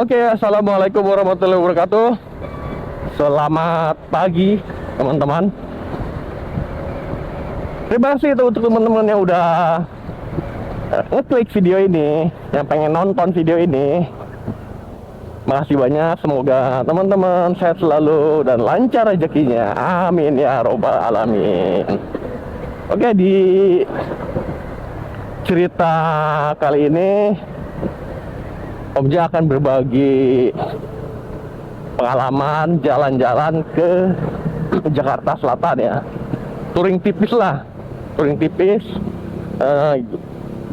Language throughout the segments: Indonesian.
Oke, assalamualaikum warahmatullahi wabarakatuh. Selamat pagi, teman-teman. Terima kasih tuh untuk teman-teman yang udah ngeklik video ini, yang pengen nonton video ini. Makasih banyak. Semoga teman-teman sehat selalu dan lancar rezekinya. Amin ya robbal alamin. Oke, di cerita kali ini Om Jaya akan berbagi pengalaman jalan-jalan ke Jakarta Selatan ya. Touring tipis lah, touring tipis.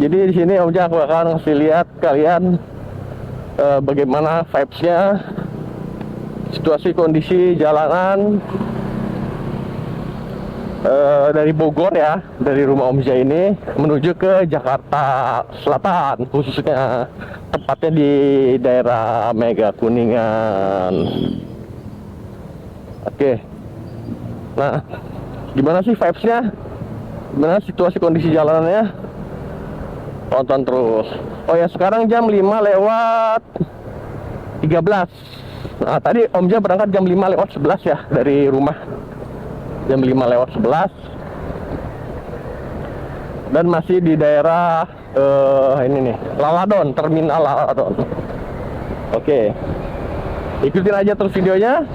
Jadi di sini Om Jaya akan ngasih lihat kalian bagaimana vibes-nya, situasi kondisi jalanan dari Bogor ya, dari rumah Om Jaya ini menuju ke Jakarta Selatan, khususnya tepatnya di daerah Mega Kuningan. Oke, nah gimana sih vibes-nya, gimana situasi kondisi jalanannya, tonton terus. Oh ya, sekarang jam 5:13. Nah tadi Om Jaya berangkat jam 5:11 ya dari rumah, jam 5:11, dan masih di daerah ini nih, Laladon, terminal Laladon. Oke, ikutin aja terus videonya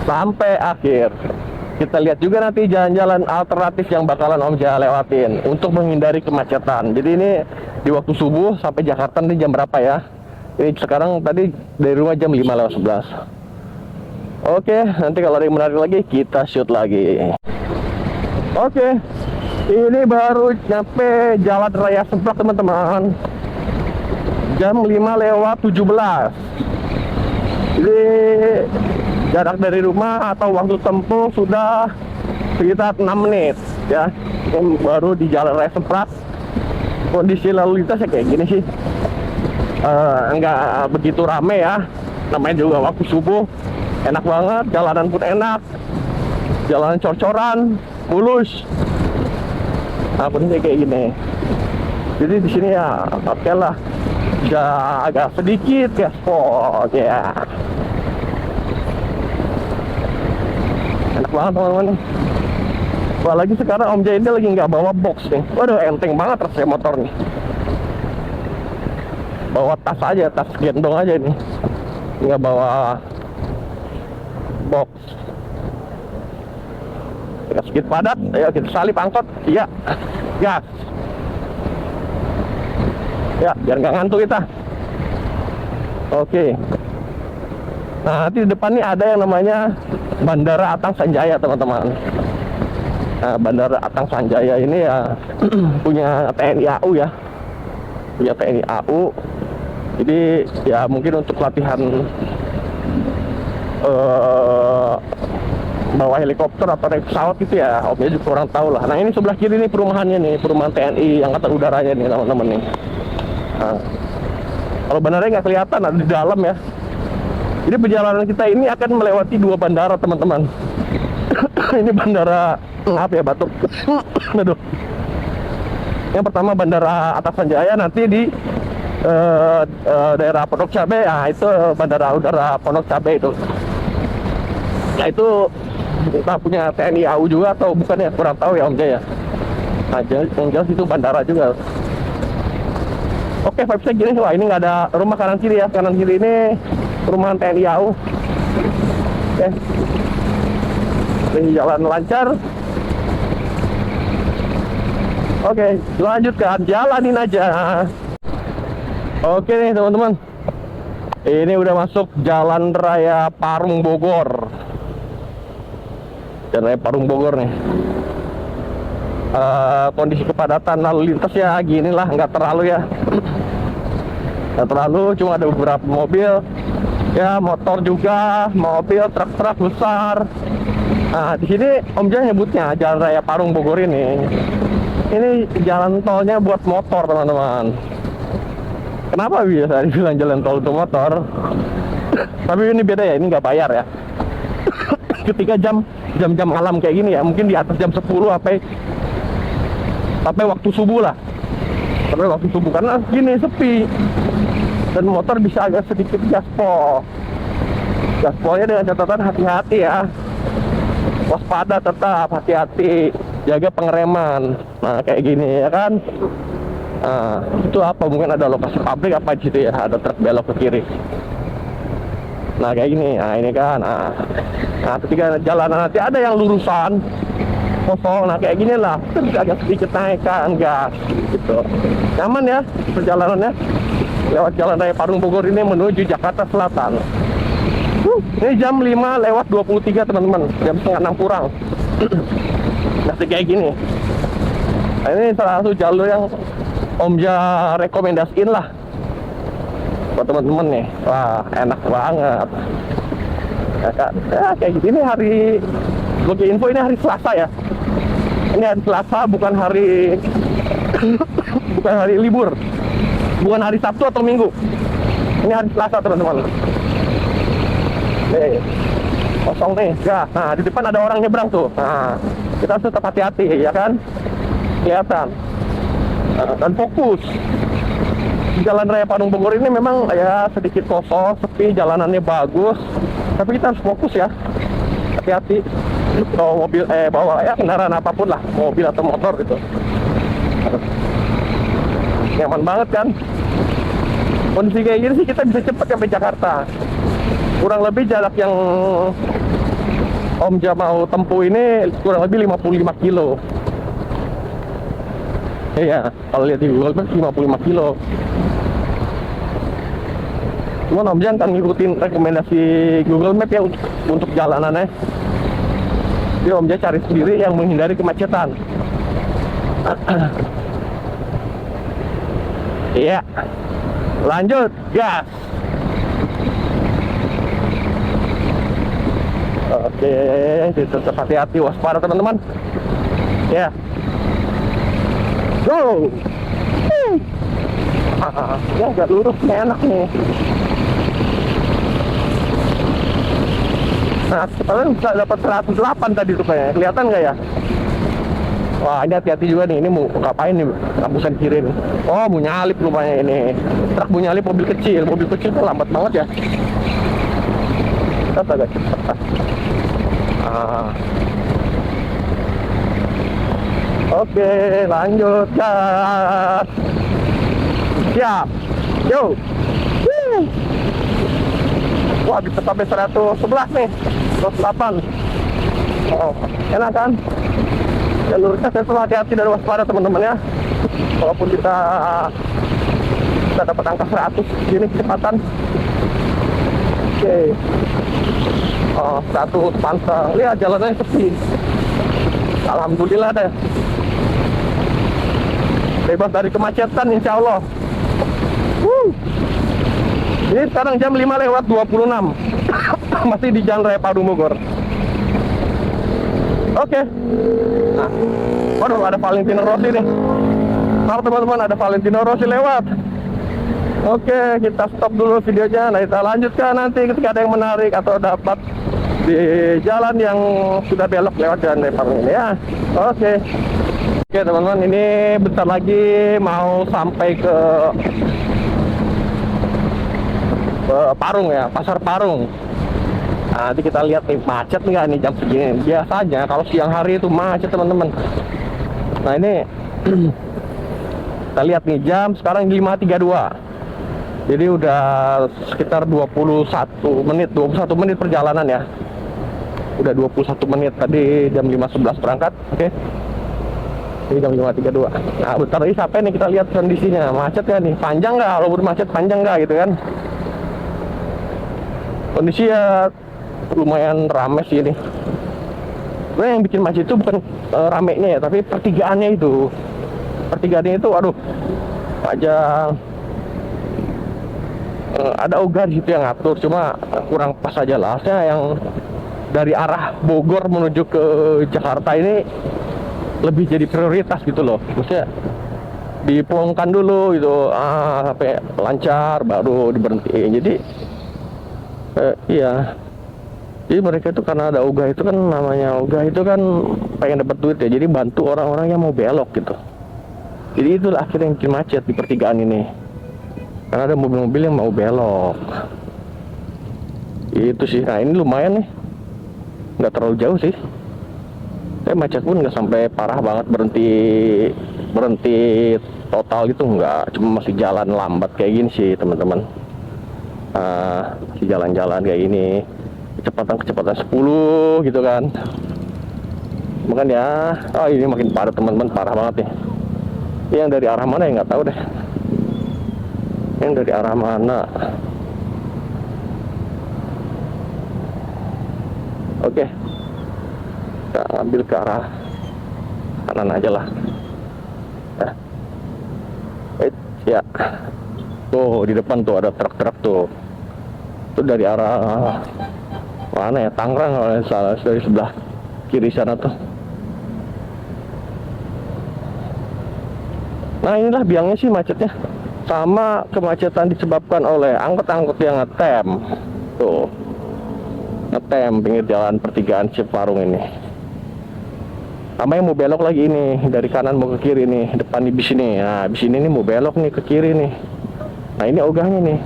sampai akhir. Kita lihat juga nanti jalan-jalan alternatif yang bakalan Om Jaya lewatin untuk menghindari kemacetan. Jadi ini di waktu subuh sampai Jakarta nih jam berapa ya? Ini sekarang tadi dari rumah jam 5:11. Oke, nanti kalau ada yang menarik lagi kita shoot lagi. Oke, ini baru nyampe Jalan Raya Semplak teman-teman. Jam 5:17. Jadi jarak dari rumah atau waktu tempuh sudah sekitar 6 menit ya. Baru di Jalan Raya Semplak. Kondisi lalu lintasnya kayak gini sih. Enggak begitu rame ya. Namanya juga waktu subuh. Enak banget, jalanan pun enak, jalanan cor-coran, mulus. Nah, penting kayak gini. Jadi di sini ya, oke lah, bisa agak sedikit gaspol ya. Enak banget teman-teman. Apalagi sekarang Om Jaya ini lagi nggak bawa box nih. Waduh, enteng banget rasanya motor nih. Bawa tas aja, tas gendong aja nih. Nggak bawa box. Kita sedikit padat, ayo kita salip angkot. Iya, gas ya, biar nggak ngantuk kita. Oke, nah nanti di depan nih ada yang namanya Bandara Atang Sanjaya teman-teman. Nah, Bandara Atang Sanjaya ini ya punya TNI AU ya, punya TNI AU. Jadi ya mungkin untuk latihan bawa helikopter atau naik pesawat gitu ya, Om Jaya juga kurang tahu lah. Nah ini sebelah kiri nih perumahannya nih, perumahan TNI Angkatan Udaranya nih teman-teman nih. Nah, kalau bandaranya nggak kelihatan, ada di dalam ya. Jadi perjalanan kita ini akan melewati 2 bandara teman-teman. Ini bandara, maaf ya batuk. Aduh. Yang pertama Bandara Atang Sanjaya, nanti di daerah Pondok Cabe, nah itu Bandara Udara Pondok Cabe itu. Nah itu kita punya TNI AU juga atau bukan ya, kurang tahu ya Om Jaya. Nah yang jelas itu bandara juga. Oke, vibes-nya gini. Wah ini nggak ada rumah kanan kiri ya, kanan kiri ini perumahan TNI AU. Oke, ini jalan lancar. Oke, lanjutkan, jalanin aja. Oke nih teman-teman, ini udah masuk Jalan Raya Parung Bogor. Jalan Raya Parung Bogor nih. Kondisi kepadatan lalu lintas ya gini lah, nggak terlalu ya. Nggak terlalu, cuma ada beberapa mobil ya, motor juga, mobil, truk-truk besar. Nah di sini Om Jaya nyebutnya Jalan Raya Parung Bogor ini jalan tolnya buat motor teman-teman. Kenapa biasa dibilang jalan tol untuk motor? Tapi ini beda ya, ini nggak bayar ya. Ketika jam-jam malam kayak gini ya, mungkin di atas jam 10 sampai waktu subuh lah. Sampai waktu subuh, karena gini sepi. dan motor bisa agak sedikit gaspol. Gaspolnya dengan catatan hati-hati ya, waspada tetap, hati-hati, jaga pengereman. Nah kayak gini ya kan. Nah, itu apa, mungkin ada lokasi pabrik apa di situ ya, ada truk belok ke kiri. Nah kayak gini, nah ini kan. Nah ketika jalanan nanti ada yang lurusan kosong, nah kayak gini lah, kita bisa agak sedikit naikkan gas gitu. Nyaman ya perjalanannya lewat jalan raya Parung Bogor ini menuju Jakarta Selatan. Ini jam 5 lewat 23 teman-teman, jam setengah 6 kurang. Masih kayak gini. Nah, ini salah satu jalur yang Om Ja rekomendasiin lah buat teman-teman nih. Wah enak banget ya kan. Ya kayak gini, ini hari bagi info, ini hari Selasa ya. Ini hari Selasa, bukan hari bukan hari libur, bukan hari Sabtu atau Minggu. Ini hari Selasa teman-teman. Nih kosong nih ya. Nah di depan ada orang nyebrang tuh. Nah kita harus tetap hati-hati ya kan, kelihatan. Dan fokus. Jalan raya Parung Bogor ini memang ya sedikit kosong, sepi, jalanannya bagus, tapi kita harus fokus ya, hati-hati bawa mobil, bawa ya kendaraan apapun lah, mobil atau motor gitu. Nyaman banget kan. Kondisi kayak gini sih kita bisa cepet sampai Jakarta. Kurang lebih jarak yang Om Ja mau tempuh ini kurang lebih 55 kilo. Iya, kalau lihat di Google Maps 55 kilo. Cuman Om Ja kan ngikutin rekomendasi Google Maps ya untuk jalanannya. Jadi Om Ja cari sendiri yang menghindari kemacetan. Iya. Lanjut, gas. Oke, tetap hati-hati, waspada teman-teman. Ya. Go. Ya agak lurus nih, enak nih. Nah, kalian bisa dapat 108 tadi tuh kayaknya. Kelihatan nggak ya? Wah, ini hati-hati juga nih. Ini mau ngapain nih? Rambusan kiri nih. Oh, mau nyalip rupanya ini. Truk mau nyalip mobil kecil. Mobil kecil tuh lambat banget ya. Kita agak cepat. Oke, lanjut gas. Siap. Yo. Wah, bisa sampai 111 nih. 108. Oh, enak kan? Jalurnya saya perlu hati-hati dan waspada teman-teman ya. Walaupun kita dapat angka 100 gini kecepatan. Oke. Oh, 100 pantang. Lihat jalannya sepi. Alhamdulillah deh. Bebas dari kemacetan insya Allah. Ini sekarang jam 5 lewat 26. Masih di Jalan Raya Parung Bogor. Oke. Nah, waduh ada Valentino Rossi nih. Halo teman-teman, ada Valentino Rossi lewat. Oke, kita stop dulu videonya. Nah, kita lanjutkan nanti ketika ada yang menarik atau dapat di jalan yang sudah belok lewat Jalan Raya Parung ini ya. Oke. Oke teman-teman, ini bentar lagi mau sampai ke Parung ya, Pasar Parung. Nah, nanti kita lihat nih macet nggak nih jam segini. Biasanya kalau siang hari itu macet teman-teman. Nah ini kita lihat nih jam sekarang 5.32. Jadi udah sekitar 21 menit perjalanan ya. Udah 21 menit, tadi jam 5.11 berangkat. Oke. Ini jam 5.32. Nah bentar lagi sampai nih, kita lihat kondisinya. Macet nggak nih? Panjang nggak? Kalau bermacet panjang nggak gitu kan? Kondisi ya lumayan rame sih ini. Sebenarnya yang bikin macet itu bukan ramenya ya, tapi pertigaannya itu. Pertigaannya itu, aduh, panjang. Ada ogar di situ yang ngatur, cuma kurang pas aja lah. Harusnya yang dari arah Bogor menuju ke Jakarta ini lebih jadi prioritas gitu loh. Maksudnya dipelongkan dulu gitu, sampai lancar baru diberhentiin. Jadi iya, jadi mereka itu karena ada ogah itu kan, namanya ogah itu kan pengen dapat duit ya, jadi bantu orang-orang yang mau belok gitu. Jadi itu akhirnya yang bikin macet di pertigaan ini. karena ada mobil-mobil yang mau belok. Itu sih. Nah ini lumayan nih, nggak terlalu jauh sih. Tapi macet pun nggak sampai parah banget berhenti total gitu, nggak. Cuma masih jalan lambat kayak gini sih teman-teman. Masih jalan-jalan kayak gini, kecepatan 10 gitu kan. Makanya ini makin padat teman-teman, parah banget nih. Yang dari arah mana ya nggak tahu deh. Yang dari arah mana? Oke, kita ambil ke arah kanan aja lah. Ya, tuh di depan tuh ada truk-truk tuh. Itu dari arah mana ya? Tangerang kalau nggak salah, dari sebelah kiri sana tuh. Nah inilah biangnya sih macetnya. Sama kemacetan disebabkan oleh angkot-angkot yang ngetem. Tuh, ngetem pinggir jalan pertigaan Ciparung ini. Sama yang mau belok lagi ini, dari kanan mau ke kiri nih, depan di bis ini. Nah bis ini nih mau belok nih ke kiri nih. Nah ini ogahnya nih,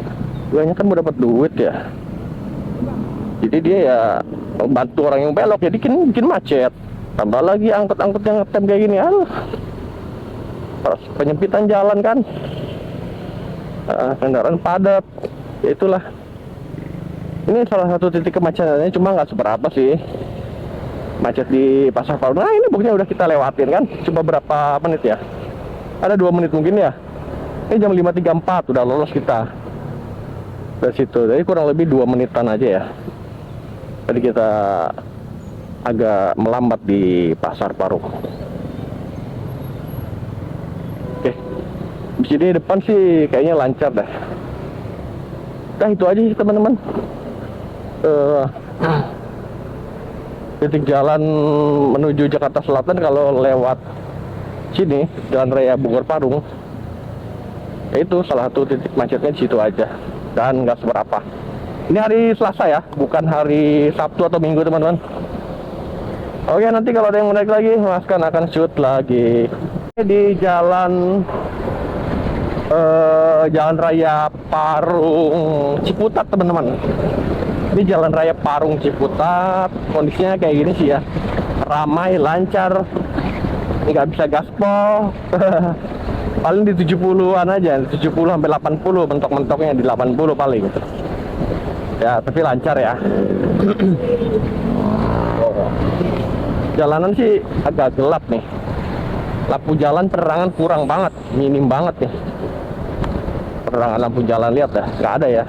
ogahnya kan mau dapat duit ya. Jadi dia ya bantu orang yang belok, jadi bikin macet. Tambah lagi angkot-angkot yang ngetem kayak gini, aduh, penyempitan jalan kan. Kendaraan padat, ya itulah. Ini salah satu titik kemacetannya, cuma nggak seberapa sih macet di Pasar Parung. Nah ini buktinya udah kita lewatin kan, coba berapa menit ya, ada 2 menit mungkin ya. Ini jam 5.34 udah lolos kita dari situ, jadi kurang lebih 2 menitan aja ya. Tadi kita agak melambat di Pasar Parung. Oke, di sini depan sih kayaknya lancar dah. Nah itu aja sih teman-teman. Titik jalan menuju Jakarta Selatan kalau lewat sini, Jalan Raya Bogor Parung, itu salah satu titik macetnya di situ aja, dan nggak seberapa. Ini hari Selasa ya, bukan hari Sabtu atau Minggu teman-teman. Oke, nanti kalau ada yang menarik lagi, Mas kan akan shoot lagi di jalan Raya Parung Ciputat teman-teman. Ini Jalan Raya Parung Ciputat, kondisinya kayak gini sih ya, ramai, lancar, nggak bisa gaspol. Paling di 70-an aja, 70 sampai 80, mentok-mentoknya di 80 paling. Ya, tapi lancar ya. Jalanan sih agak gelap nih. Lampu jalan penerangan kurang banget, minim banget nih. Penerangan lampu jalan, lihat dah, nggak ada ya.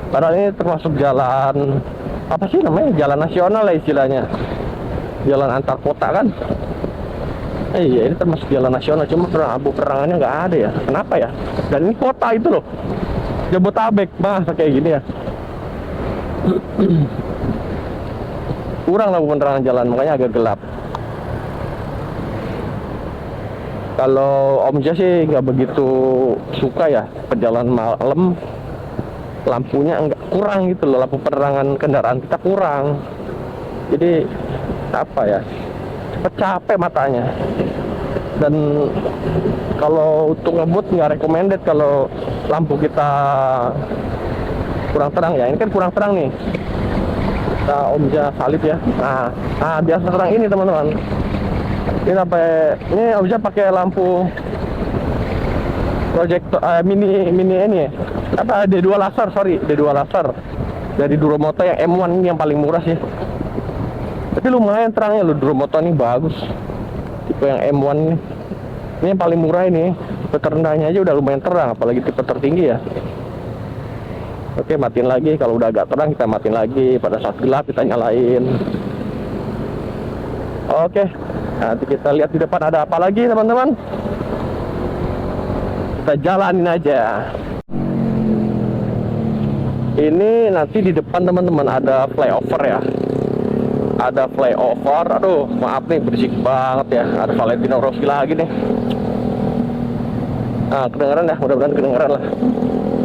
Padahal ini termasuk jalan, apa sih namanya, jalan nasional lah istilahnya. Jalan antar kota kan. Iya, ini termasuk jalan nasional, cuma lampu penerangannya nggak ada ya. Kenapa ya? Dan ini kota itu loh, Jabotabek, masa kayak gini ya. Kurang lampu penerangan jalan, makanya agak gelap. Kalau Om Jaya sih nggak begitu suka ya perjalanan malam, lampunya enggak, kurang gitu loh, lampu penerangan kendaraan kita kurang. Jadi apa ya, cepet capek matanya. Dan kalau untuk ngebut nggak recommended kalau lampu kita kurang terang ya. Ini kan kurang terang nih, kita Om Jaya salib ya. Nah biasa terang ini teman-teman. Ini Om Jaya pakai lampu proyektor mini ini ya. Apa D2 laser, D2 laser dari Duromoto yang M1 ini yang paling murah sih. Tapi lumayan terangnya loh, Duromoto ini bagus. Tipe yang M1 ini. Ini yang paling murah ini. Tipe terendahnya aja udah lumayan terang, apalagi tipe tertinggi ya. Oke, matiin lagi. Kalau udah agak terang kita matiin lagi. Pada saat gelap kita nyalain. Oke, nanti kita lihat di depan ada apa lagi teman-teman. Kita jalanin aja. Ini nanti di depan teman-teman ada flyover ya. Ada flyover. Aduh, maaf nih berisik banget ya. Ada Valentino Rossi lagi nih. Nah, kedengeran ya, mudah-mudahan kedengeran lah.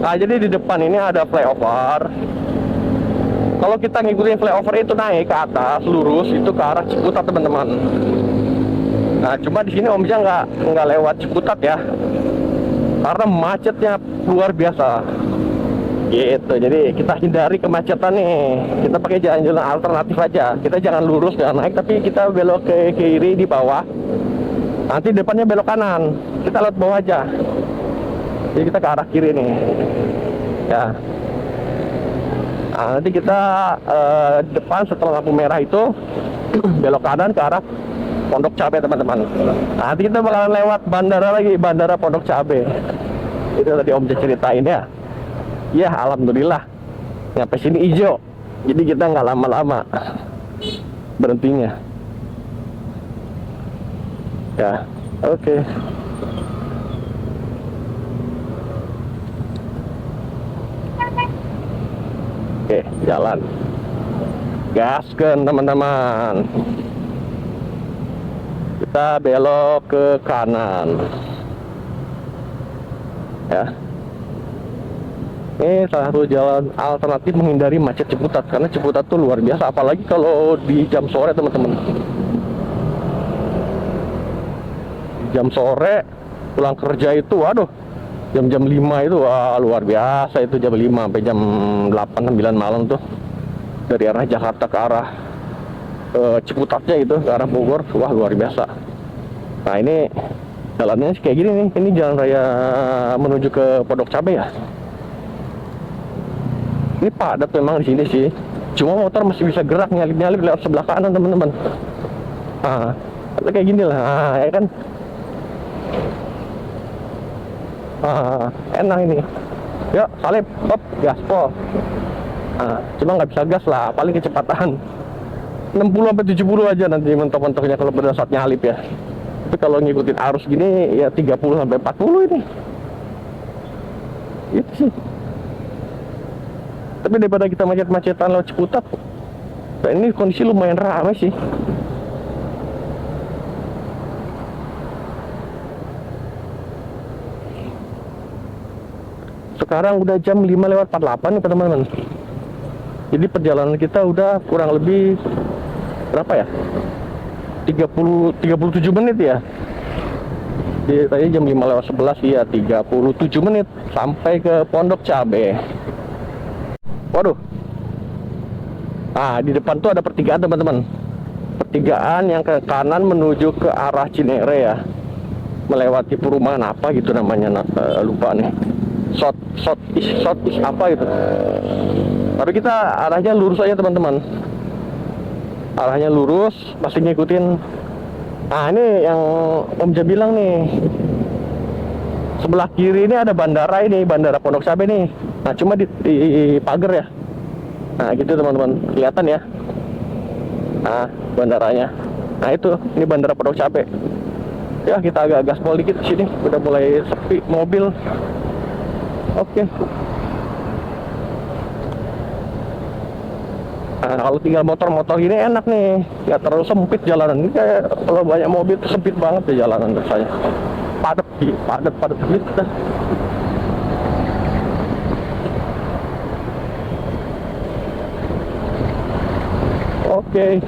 Nah, jadi di depan ini ada flyover. Kalau kita ngikutin flyover itu naik ke atas lurus itu ke arah Ciputat teman-teman. Nah, cuma di sini Om Jaya nggak lewat Ciputat ya. karena macetnya luar biasa gitu. Jadi kita hindari kemacetan nih, kita pakai jalan-jalan alternatif aja. Kita jangan lurus, jangan naik, tapi kita belok ke kiri di bawah, nanti depannya belok kanan, kita lewat bawah aja. Jadi kita ke arah kiri nih ya. Nah, nanti kita depan setelah lampu merah itu belok kanan ke arah Pondok Cabe teman-teman. Nah, nanti kita bakalan lewat bandara lagi, bandara Pondok Cabe. Itu tadi Om Jack ceritain ya. Ya alhamdulillah nyampe sini hijau, jadi kita nggak lama-lama berhentinya ya. Oke. Oke, jalan gaskan teman-teman. Kita belok ke kanan ya. Ini salah satu jalan alternatif menghindari macet Ciputat, karena Ciputat tuh luar biasa, apalagi kalau di jam sore teman-teman. Jam sore pulang kerja itu, waduh, jam-jam 5 itu wah, luar biasa itu, jam 5 sampai jam 8-9 malam tuh, dari arah Jakarta ke arah Ciputatnya itu, ke arah Bogor, wah luar biasa. Nah ini jalannya kayak gini nih, ini jalan raya menuju ke Pondok Cabe ya. Ini padat memang di sini sih, cuma motor masih bisa gerak nyalip-nyalip lewat sebelah kanan teman-teman. Nah, kayak gini lah, ya kan. Enak ini. Yuk, salip, hop, gaspol. Cuma nggak bisa gas lah, paling kecepatan 60-70 aja nanti mentok-mentoknya kalau pada saat nyalip ya. Tapi kalau ngikutin arus gini ya 30-40 ini. Itu sih. Tapi daripada kita macet-macetan lewat Ciputat, nah ini kondisi lumayan ramai sih. Sekarang udah jam 5:48 nih teman-teman. Jadi perjalanan kita udah kurang lebih berapa ya? 37 menit ya. Jadi tadi jam 5:11 ya, 37 menit sampai ke Pondok Cabe. Waduh. Di depan tuh ada pertigaan teman-teman. Pertigaan yang ke kanan menuju ke arah Cinere ya. Melewati perumahan apa gitu namanya, lupa nih. Shot is apa gitu. Tapi kita arahnya lurus aja teman-teman. Arahnya lurus, masih ngikutin. Nah ini yang Om Ja bilang nih. Sebelah kiri ini ada bandara ini, bandara Pondok Cabe nih. Nah cuma di pagar ya. Nah gitu teman-teman, kelihatan ya. Nah bandaranya. Nah itu, ini bandara Pondok Cabe. Ya kita agak gaspol dikit di sini, udah mulai sepi mobil. Oke. Nah kalau tinggal motor-motor ini enak nih, nggak terlalu sempit jalanan. Ini kayak kalau banyak mobil itu sempit banget ya jalanan rasanya. Padat gitu. Oke.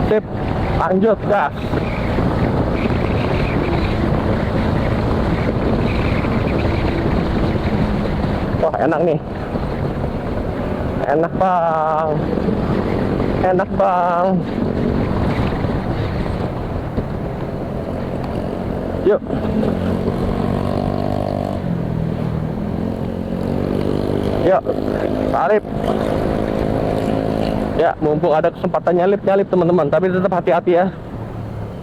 Sip, lanjut gas. Wah enak nih. Enak bang. Yuk. Salip. Ya, mumpung ada kesempatan nyalip teman-teman, tapi tetap hati-hati ya.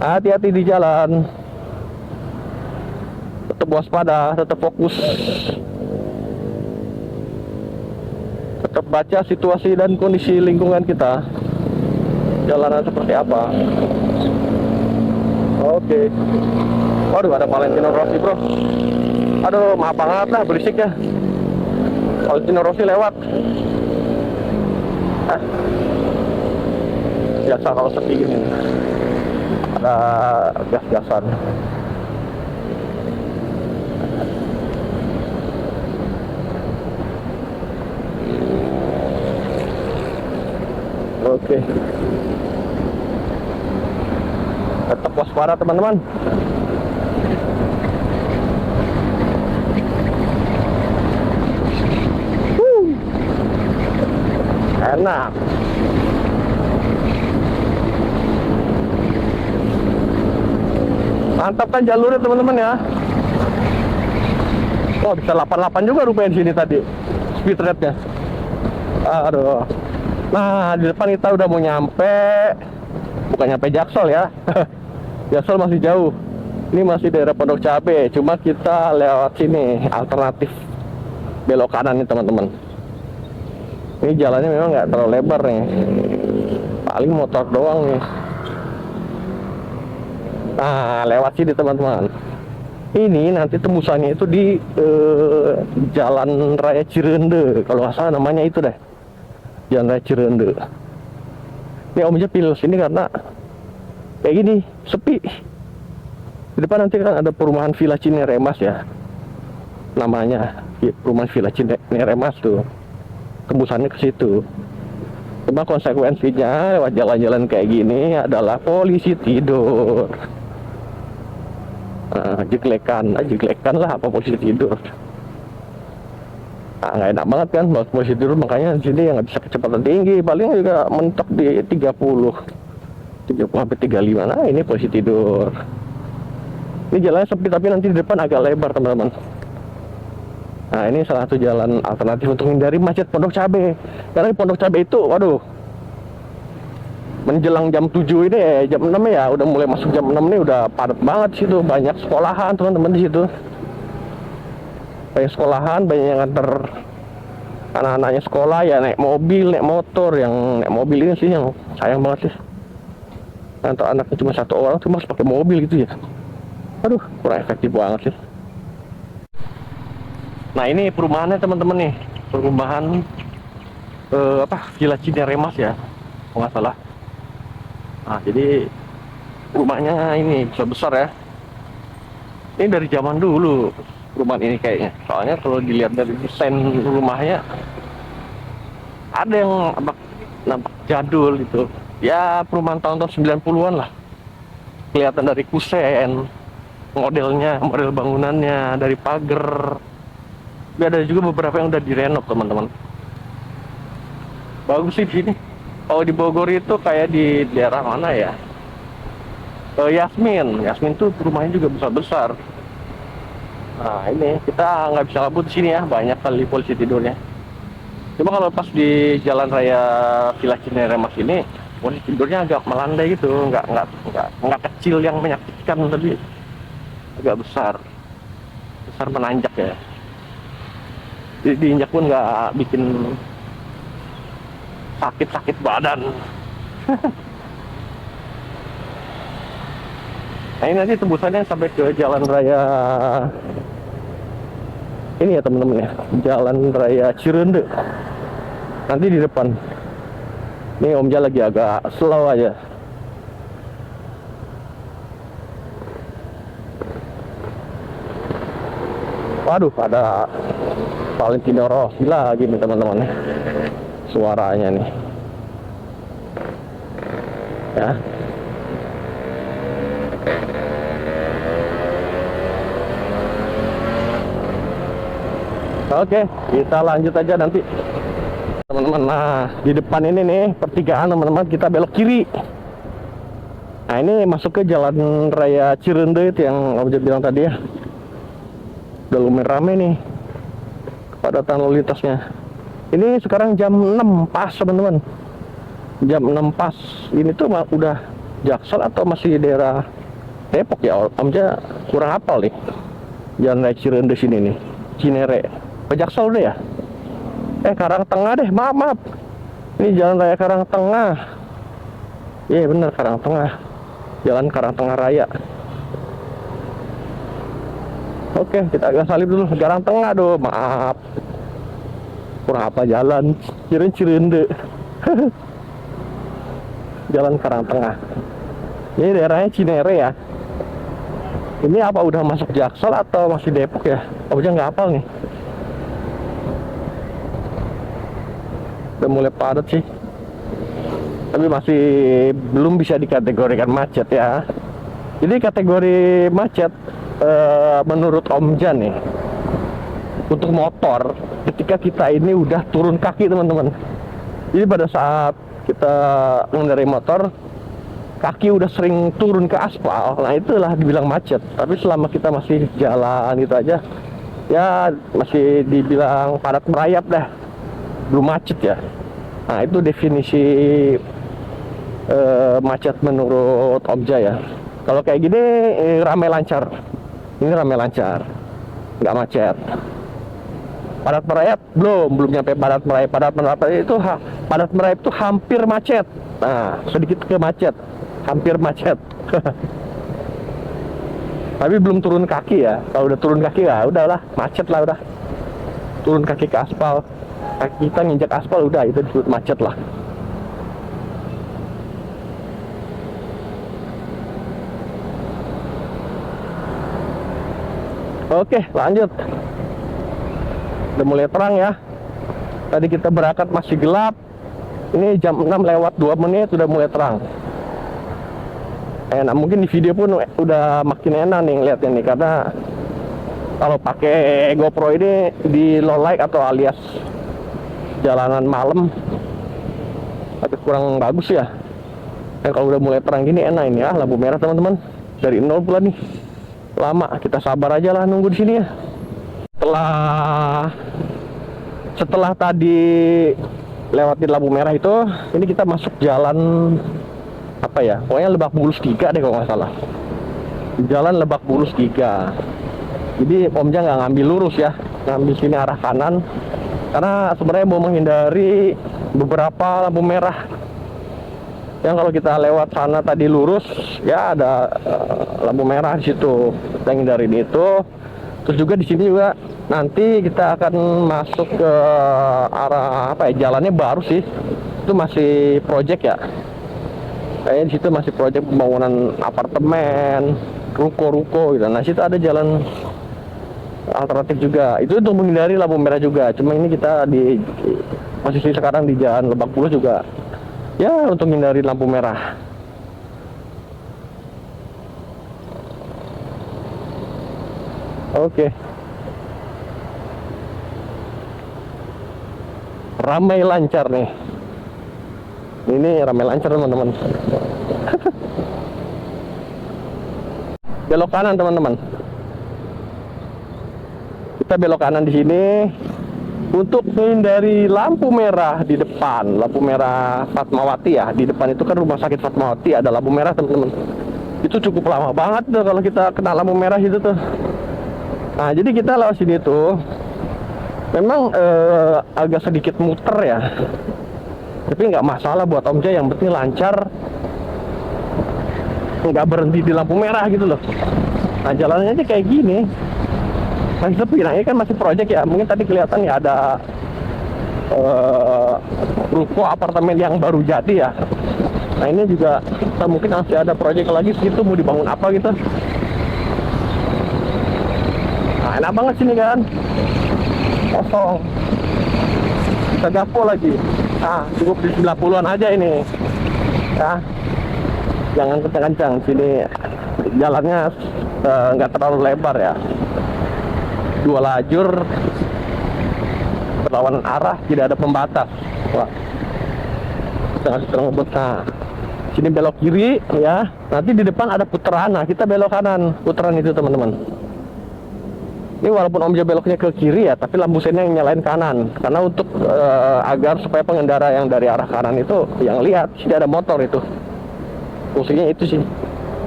Hati-hati di jalan. Tetap waspada, tetap fokus. Tetap baca situasi dan kondisi lingkungan kita. Jalanan seperti apa. Oke. Waduh, ada Valentino Rossi bro. Aduh, maaf banget lah berisik ya. Valentino Rossi lewat. Biasa kalau sepi gini. Ada gas-gasan. Oke. Tetap waspada teman-teman. enak. Mantap kan jalurnya teman-teman ya. Oh, bisa 88 juga rupanya di sini tadi speed rate-nya. Aduh. Nah, di depan kita udah mau nyampe. Bukan nyampe Jaksel ya. Jaksel masih jauh. Ini masih daerah Pondok Cabe. Cuma kita lewat sini, alternatif belok kanan nih teman-teman. Ini jalannya memang nggak terlalu lebar nih. Paling motor doang nih. Nah, lewat sini teman-teman. Ini nanti tembusannya itu di Jalan Raya Cirende. Kalau nggak salah namanya itu deh. Jalan Raya Cirende. Ini Om aja pilih sini karena kayak gini, sepi. Di depan nanti kan ada perumahan Villa Cineremas ya. Namanya perumahan Villa Cineremas tuh. Tembusannya ke situ. Cuma konsekuensinya lewat jalan-jalan kayak gini adalah polisi tidur. Jeglekan lah apa polisi tidur. Nah, nggak enak banget kan buat polisi tidur, makanya di sini yang nggak bisa kecepatan tinggi, paling juga mentok di 30 sampai 35. Nah, ini polisi tidur. Ini jalannya sepi tapi nanti di depan agak lebar teman-teman. Nah, ini salah satu jalan alternatif untuk menghindari macet Pondok Cabe. Karena di Pondok Cabe itu, waduh, menjelang jam 7 ini jam 6 ya, udah mulai masuk jam 6 nih, udah padat banget situ, banyak sekolahan teman-teman di situ. Banyak sekolahan, banyak yang nganter anak-anaknya sekolah ya, naik mobil, naik motor. Yang naik mobil ini sih yang sayang banget sih. Nganter anaknya cuma satu orang, cuma harus pakai mobil gitu ya. Aduh, kurang efektif banget sih. Nah, ini perumahannya teman-teman nih, perumahan Villa Cineremas ya, kalau nggak salah. Nah, jadi rumahnya ini besar-besar ya. Ini dari zaman dulu perumahan ini kayaknya. Soalnya kalau dilihat dari desain rumahnya ada yang nampak jadul gitu. Ya, perumahan tahun-tahun 90-an lah. Kelihatan dari kusen, modelnya, model bangunannya, dari pagar. Tapi ada juga beberapa yang udah direnov teman-teman. Bagus sih di sini. Kalau di Bogor itu kayak di daerah mana ya? Yasmin tuh rumahnya juga besar-besar. Nah, ini kita nggak bisa kabut di sini ya, banyak kali polisi tidurnya. Cuma kalau pas di Jalan Raya Villa Cineremas ini, polisi tidurnya agak melandai gitu, nggak kecil yang menyakitkan, tapi agak besar menanjak ya. Jadi diinjak pun nggak bikin sakit badan. Nah, ini nanti tembusannya sampai ke Jalan Raya ini ya teman-teman ya, Jalan Raya Cirende. Nanti di depan. Ini Om Ja lagi agak slow aja. Waduh, ada Valentino Rossi lagi nih teman-teman. Suaranya nih. Ya. Oke, kita lanjut aja nanti teman-teman. Nah, di depan ini nih pertigaan teman-teman, kita belok kiri. Nah, ini masuk ke Jalan Raya Cirende itu yang Om Ja bilang tadi ya. Udah lumayan rame nih kepadatan lalu lintasnya. Ini sekarang jam 6 pas teman-teman. Jam 6 pas. Ini tuh udah Jaksel atau masih daerah Depok ya? Om Ja kurang hafal nih. Jalan Raya Cirende sini nih. Cinere. Ke Jaksel udah ya? Karang Tengah deh. Maaf. Ini Jalan Raya Karang Tengah. Iya bener, Karang Tengah. Jalan Karang Tengah Raya. Oke, kita agak salib dulu. Karang Tengah doh, maaf. Kurang apa jalan Cirende. Jalan Karang Tengah. Ini daerahnya Cinere ya. Ini apa udah masuk Jaksel atau masih Depok ya? Om Ja nggak hafal nih. Udah mulai padat sih. Tapi masih belum bisa dikategorikan macet ya. Jadi kategori macet menurut Om Ja nih, untuk motor ketika kita ini udah turun kaki teman-teman. Jadi pada saat kita mengendarai motor, kaki udah sering turun ke aspal, nah itulah dibilang macet. Tapi selama kita masih jalan gitu aja, ya masih dibilang padat merayap dah, belum macet ya. Nah itu definisi macet menurut Omja ya. Kalau kayak gini ramai lancar, ini ramai lancar, nggak macet. Padat merayap belum nyampe padat merayap. Padat merayap itu hampir macet. Nah sedikit ke macet, hampir macet. Tapi belum turun kaki ya. Kalau udah turun kaki ya udahlah macet lah udah. Turun kaki ke aspal, kaki kita nginjak aspal udah itu disebut macet lah. Oke lanjut. Udah mulai terang ya. Tadi kita berangkat masih gelap. Ini jam 6 lewat 2 menit udah mulai terang. Enak, mungkin di video pun udah makin enak nih ngeliatnya nih, karena kalau pakai GoPro ini di low light atau alias jalanan malam agak kurang bagus ya. Kalau udah mulai terang gini enak ini ya, lampu merah teman-teman. Dari nol pula nih. Lama, kita sabar aja lah nunggu di sini ya. Setelah tadi lewatin lampu merah itu, ini kita masuk jalan apa ya, pokoknya Lebak Bulus 3 deh kalau nggak salah. Jalan Lebak Bulus 3. Jadi Omja nggak ngambil lurus ya, ngambil sini arah kanan, karena sebenarnya mau menghindari beberapa lampu merah yang kalau kita lewat sana tadi lurus ya ada lampu merah di situ. Kita hindarin itu. Terus juga di sini juga nanti kita akan masuk ke arah apa ya, jalannya baru sih, itu masih project ya. Kayaknya di situ masih proyek pembangunan apartemen, ruko-ruko gitu. Nah, situ ada jalan alternatif juga. Itu untuk menghindari lampu merah juga. Cuma ini kita di posisi sekarang di jalan Lebak Bulus juga. Ya, untuk menghindari lampu merah. Oke. Ramai lancar nih. Ini ramai lancar teman-teman. Belok kanan teman-teman. Kita belok kanan di sini untuk menghindari lampu merah di depan. Lampu merah Fatmawati ya. Di depan itu kan rumah sakit Fatmawati, ada lampu merah teman-teman. Itu cukup lama banget tuh kalau kita kena lampu merah itu tuh. Nah jadi kita lewat sini tuh memang agak sedikit muter ya. Tapi nggak masalah buat Omja, yang penting lancar, nggak berhenti di lampu merah gitu loh. Nah jalannya aja kayak gini masih sepi. Nah ini kan masih proyek ya, mungkin tadi kelihatan ya ada ruko apartemen yang baru jadi ya. Nah ini juga kita mungkin masih ada proyek lagi segitu, mau dibangun apa gitu. Nah enak banget sini kan, kosong, bisa gapo lagi. Nah, cukup di 90-an aja ini ya, jangan kencang-kencang. Sini jalannya nggak terlalu lebar ya, 2 lajur berlawanan arah, tidak ada pembatas. Wah, setengah ngebut. Nah sini belok kiri ya, nanti di depan ada putaran. Nah kita belok kanan, putaran itu teman-teman. Ini walaupun Omja beloknya ke kiri ya, tapi lampu sennya yang nyalain kanan. Karena untuk agar supaya pengendara yang dari arah kanan itu yang lihat, sini ada motor itu. Fungsinya itu sih.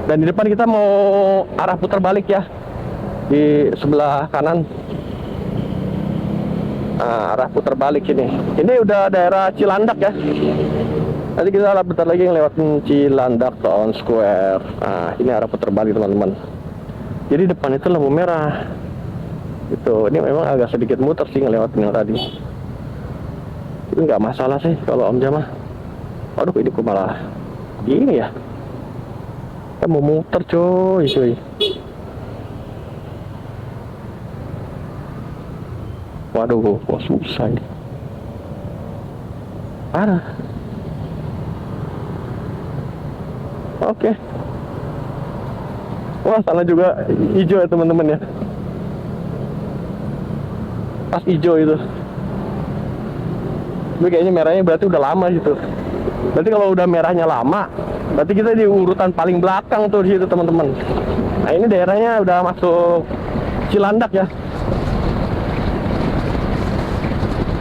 Dan di depan kita mau arah putar balik ya, di sebelah kanan. Nah, arah putar balik ini. Ini udah daerah Cilandak ya. Nanti kita bentar lagi ngelewatin Cilandak Town Square. Nah, ini arah putar balik teman-teman. Jadi depan itu lampu merah. Itu ini memang agak sedikit muter sih ngelewatin yang tadi. Itu nggak masalah sih kalau Omja mah. Waduh, ini kok malah gini ya. Kita mau muter cuy. Waduh, kok susah ini. Parah. Oke. Wah, sana juga hijau ya teman-teman ya. Pas hijau itu. Tapi kayaknya merahnya berarti udah lama gitu. Berarti kalau udah merahnya lama, berarti kita di urutan paling belakang tuh di situ teman-teman. Nah ini daerahnya udah masuk Cilandak ya.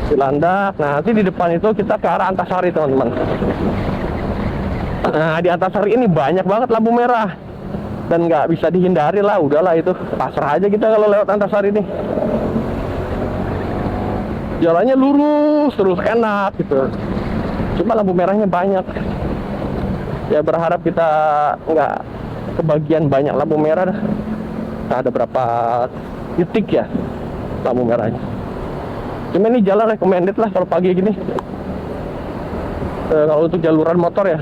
Cilandak. Nah nanti di depan itu kita ke arah Antasari teman-teman. Nah di Antasari ini banyak banget lampu merah dan nggak bisa dihindari lah. Udahlah itu pasrah aja kita kalau lewat Antasari ini. Jalannya lurus terus enak gitu. Cuma lampu merahnya banyak. Ya berharap kita nggak kebagian banyak lampu merah. Nah, ada berapa titik ya lampu merahnya. Cuma ini jalan recommended lah kalau pagi gini. Kalau untuk jaluran motor ya.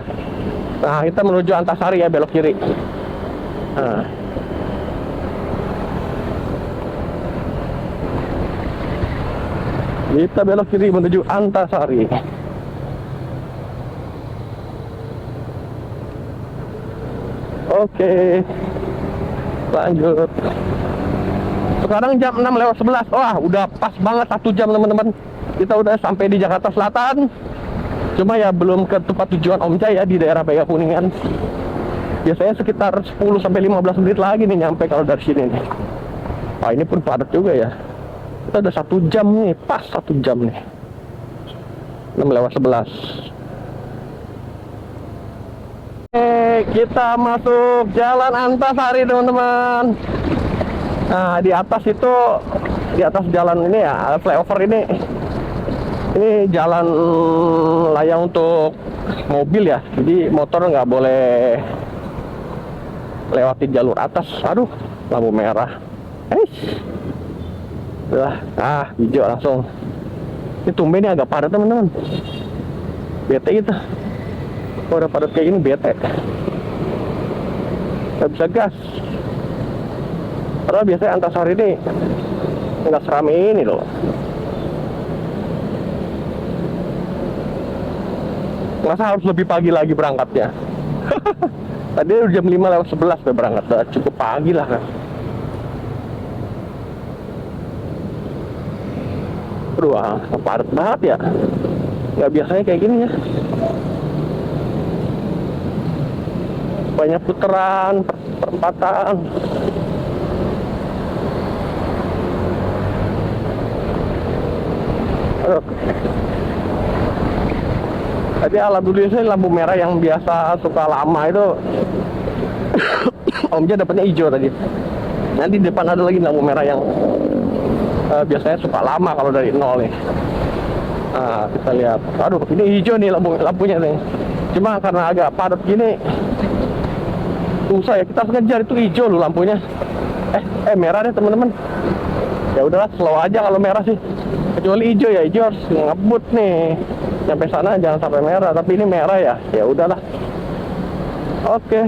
Nah kita menuju Antasari ya, belok kiri. Nah. Kita belok kiri menuju Antasari. Oke, lanjut. Sekarang jam 6:11. Wah, udah pas banget 1 jam teman-teman. Kita udah sampai di Jakarta Selatan. Cuma ya belum ke tempat tujuan Om Jaya di daerah Mega Kuningan. Biasanya sekitar 10-15 menit lagi nih nyampe kalau dari sini nih. Wah, ini pun padat juga ya. Kita udah 1 jam nih, pas 1 jam nih. 6:11. Kita masuk Jalan Antasari teman-teman. Nah di atas itu, di atas jalan ini ya, flyover ini jalan layak untuk mobil ya. Jadi motor nggak boleh lewati jalur atas. Aduh, lampu merah. Hijau langsung. Ini tumben ini agak padat teman-teman. Bete gitu. Kalau udah padat kayak gini bete. Gak bisa gas. Karena biasanya Antasari ini nggak serame ini loh. Masa harus lebih pagi lagi berangkatnya? Tadi udah jam 5:11 udah berangkat. Udah cukup pagi lah kan. Aduh, padat banget ya. Nggak biasanya kayak gini ya. Banyak putaran, perempatan. Aduh. Tadi alhamdulillah lampu merah yang biasa suka lama itu Om Jaya dapatnya hijau tadi. Nanti di depan ada lagi lampu merah yang biasanya suka lama kalau dari nol nih. Nah, kita lihat. Aduh, ini hijau nih lampunya nih. Cuma karena agak padat gini, susah ya. Kita harus ngejar, itu hijau loh lampunya. Merah deh teman-teman. Ya udahlah, slow aja kalau merah sih. Kecuali hijau ya, hijau harus ngebut nih. Sampai sana jangan sampai merah, tapi ini merah ya. Ya udahlah. Oke.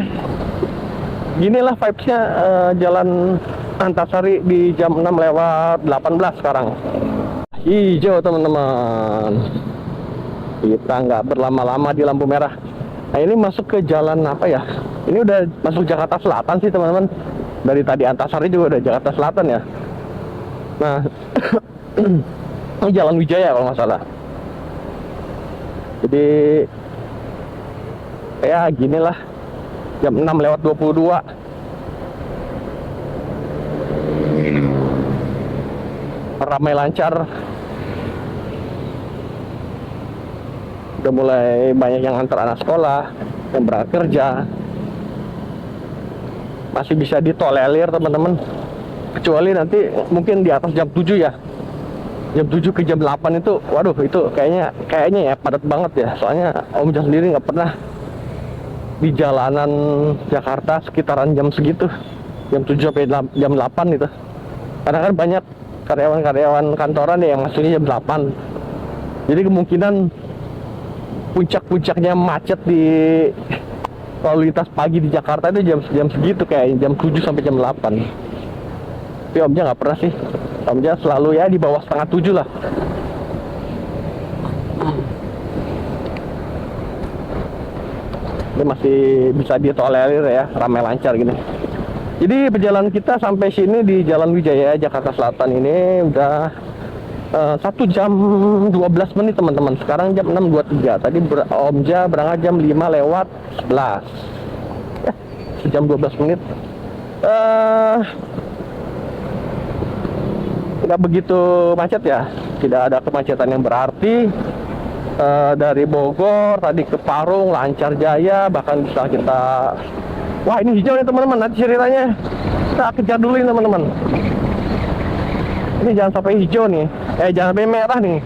Ginilah vibes-nya Jalan Antasari di jam 6:18 sekarang. Hijau teman-teman. Kita nggak berlama-lama di lampu merah. Nah ini masuk ke jalan apa ya? Ini udah masuk Jakarta Selatan sih teman-teman. Dari tadi Antasari juga udah Jakarta Selatan ya. Nah ini Jalan Wijaya kalau nggak salah. Jadi ya ginilah jam 6:22. Ramai lancar. Udah mulai banyak yang antar anak sekolah, yang berangkat kerja. Masih bisa ditolerir teman-teman. Kecuali nanti mungkin di atas jam 7 ya. Jam 7 ke jam 8 itu, waduh itu kayaknya ya padat banget ya. Soalnya Om Jas sendiri nggak pernah di jalanan Jakarta sekitaran jam segitu. Jam 7 sampai jam 8 gitu. Karena kan banyak karyawan-karyawan kantoran ya yang masuknya jam 8. Jadi kemungkinan puncak-puncaknya macet di lalu lintas pagi di Jakarta itu jam segitu, kayak jam 7 sampai jam 8. Tapi Om Jas nggak pernah sih. Om Jas selalu ya di bawah setengah 7 lah. Ini masih bisa ditolerir ya, ramai lancar gini. Jadi perjalanan kita sampai sini di Jalan Wijaya Jakarta Selatan ini udah 1 jam 12 menit teman-teman. Sekarang jam 6.23. Tadi Omja berangkat jam 5:11. Ya, jam 12 menit. Nggak begitu macet ya. Tidak ada kemacetan yang berarti. Dari Bogor tadi ke Parung lancar jaya, bahkan bisa kita, wah ini hijau nih teman-teman, nanti ceritanya kita kejar dulu ini teman-teman. Ini jangan sampai hijau nih, jangan sampai merah nih.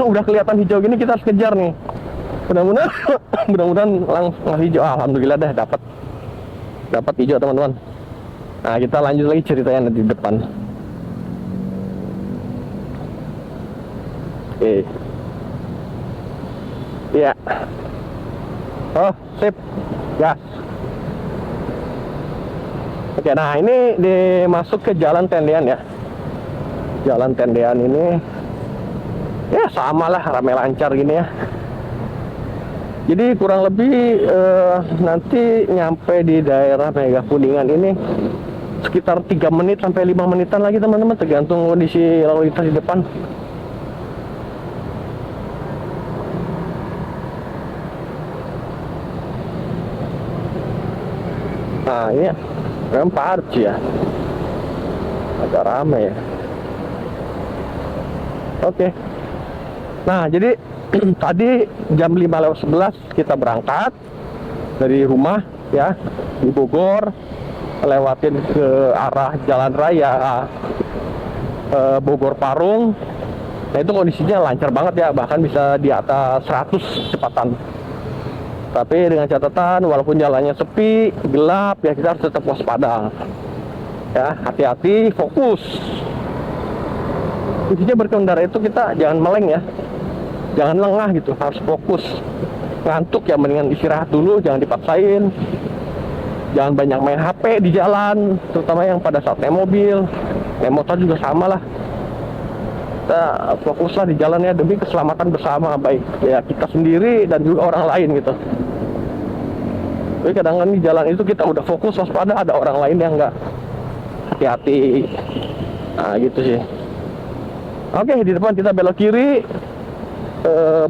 Udah kelihatan hijau gini kita harus kejar nih. Mudah-mudahan mudah-mudahan langsung hijau. Alhamdulillah dah dapat hijau teman-teman. Nah kita lanjut lagi ceritanya di depan. Oke. Iya. Oh, sip. Gas. Oke, nah ini masuk ke Jalan Tendean ya. Jalan Tendean ini ya sama lah, ramai lancar gini ya. Jadi kurang lebih nanti nyampe di daerah Mega Kuningan ini sekitar 3 menit sampai 5 menitan lagi teman-teman, tergantung kondisi lalu lintas di depan. Nah ini memang padat sih ya, agak ramai ya. Oke. Nah jadi tadi jam 5:11 kita berangkat dari rumah ya di Bogor, lewatin ke arah jalan raya Bogor Parung. Nah itu kondisinya lancar banget ya, bahkan bisa di atas 100 kecepatan. Tapi dengan catatan walaupun jalannya sepi, gelap ya, kita harus tetap waspada. Ya, hati-hati, fokus. Intinya berkendara itu kita jangan meleng ya. Jangan lengah gitu, harus fokus. Ngantuk ya mendingan istirahat dulu, jangan dipaksain. Jangan banyak main HP di jalan, terutama yang pada saat naik mobil. Naik motor juga sama lah. Kita fokuslah di jalan ya demi keselamatan bersama, baik ya kita sendiri dan juga orang lain gitu. Tapi kadang-kadang di jalan itu kita udah fokus waspada, ada orang lain yang nggak hati-hati. Nah gitu sih. Oke, di depan kita belok kiri,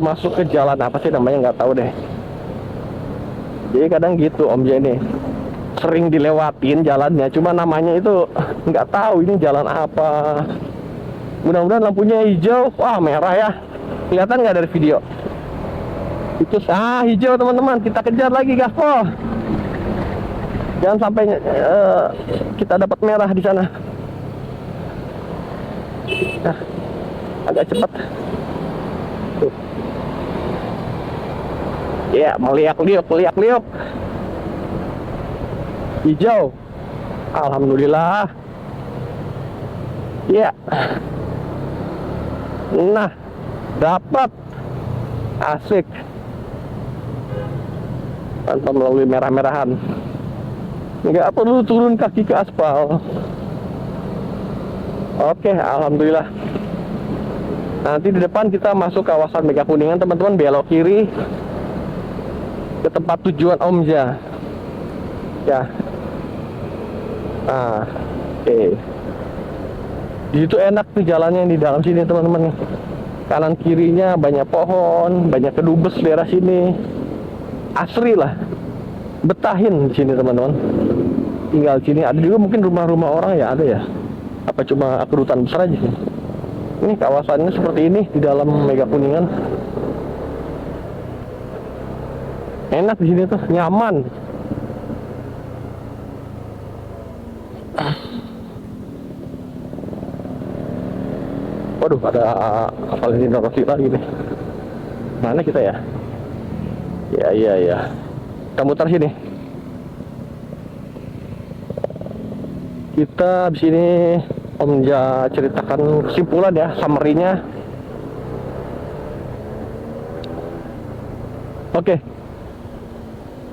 masuk ke jalan apa sih namanya nggak tahu deh. Jadi kadang gitu Om Jenny, sering dilewatin jalannya, cuma namanya itu nggak tahu ini jalan apa. Mudah-mudahan lampunya hijau. Wah merah ya, kelihatan nggak dari video? Itu hijau teman-teman, kita kejar lagi gaspol. Jangan sampai kita dapat merah di sana. Nah, agak cepat. Tuh. Ya, meliak-liuk. Hijau. Alhamdulillah. Ya. Nah, dapat. Asik. Tanpa melalui merah-merahan. Nggak perlu turun kaki ke aspal. Oke, alhamdulillah. Nanti di depan kita masuk kawasan Mega Kuningan teman-teman, belok kiri ke tempat tujuan Omja. Ya. Nah, oke. Di situ enak tuh jalannya di dalam sini teman-teman. Kanan kirinya banyak pohon, banyak kedubes daerah sini. Asri lah. Betahin di sini teman-teman. Tinggal di sini, ada juga mungkin rumah-rumah orang ya, ada ya. Apa cuma kedutaan besar aja sih. Ini kawasannya seperti ini di dalam Mega Kuningan. Enak di sini tuh, nyaman. Waduh, ada Valentino Rossi lagi nih. Mana kita ya? Ya. Kita muter sini. Kita di sini Om Ja ceritakan kesimpulan ya, summary-nya. Oke.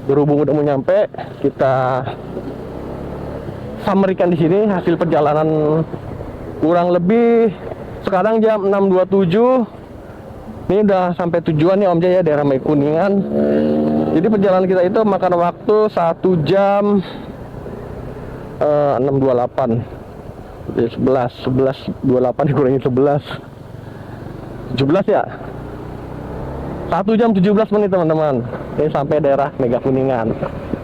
Berhubung udah mau nyampe, kita summary-kan di sini hasil perjalanan kurang lebih sekarang jam 6.27. Ini udah sampai tujuan nih Om Ja ya, daerah Mega Kuningan. Jadi perjalanan kita itu makan waktu 1 jam 6.28. Jadi 11.28 dikurangi 11. 17 ya. 1 jam 17 menit teman-teman. Ini sampai daerah Mega Kuningan.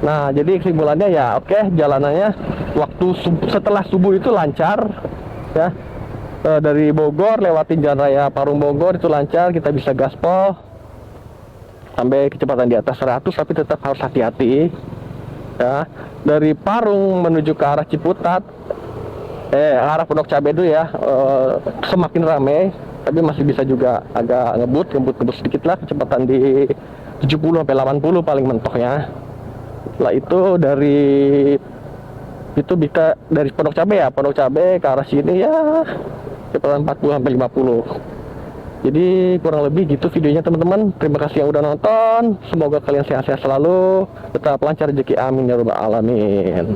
Nah, jadi kesimpulannya ya oke, jalanannya waktu setelah subuh itu lancar ya. Dari Bogor lewatin Jalan Raya Parung Bogor itu lancar, kita bisa gaspol sampai kecepatan di atas 100, tapi tetap harus hati-hati ya. Dari Parung menuju ke arah Ciputat, arah Pondok Cabe itu ya, semakin ramai, tapi masih bisa juga agak ngebut sedikit lah, kecepatan di 70 sampai 80 paling mentoknya. Setelah itu bisa dari Pondok Cabe ke arah sini ya kecepatan 40 sampai 50. Jadi kurang lebih gitu videonya teman-teman. Terima kasih yang udah nonton. Semoga kalian sehat-sehat selalu, tetap lancar rezeki, amin ya rabbal alamin.